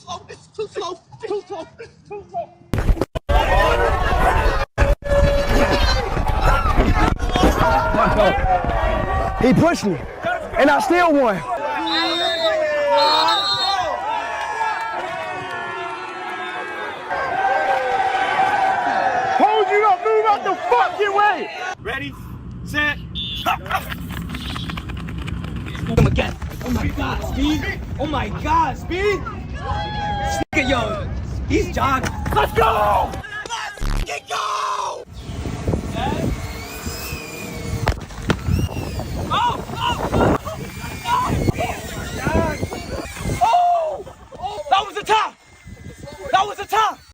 slow. It's too slow. Too slow. Too slow. He pushed me, and I still won. Hold you up, move out the fucking way. Ready, set, Him again. Oh my God, Speed. Oh my God, Speed. Yo, he's jogging. let's go.